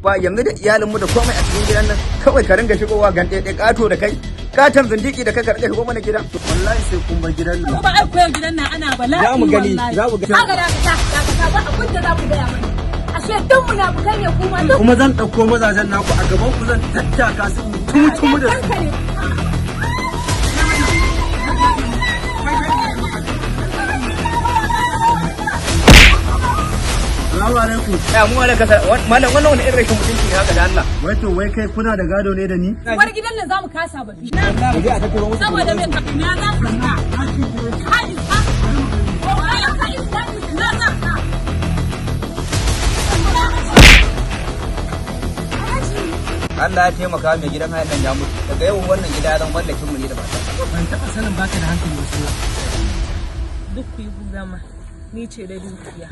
ba yanzu da iyalinmu da komai a cikin gidan nan kawai ka ringa shigowa gante ɗaya ƙato da kai katon zindiki da kai karɗe shigo mana gidan. Wallahi sai kun bar gidan nan. Kuma ai koyar gidan nan ana bala'i. Za mu gani, za mu gani. Haka da ka ba abin da za ku gaya mana. Ashe duk munafukai ne kuma duk. Kuma zan ɗauko mazajen naku a gaban ku zan tattaka su tumu da su. Assalamu alaikum. Ya mu alaka malam wannan wani irin rashin mutunci ne haka da Allah. Wai to wai kai kuna da gado ne da ni? Uwar gidan nan za mu kasa ba. Mu je a tattaro musu. Saboda me kafin ya za ka ka. Kai ka. Ko ai ka yi wani na za ka. Allah ya taimaka mai gidan hayan nan ya mutu. Daga yau wannan gida zan mallakin mu ne da mata. Ban taɓa sanin baka da hankali ba. Duk ku yi gama. Ni ce da dukiya.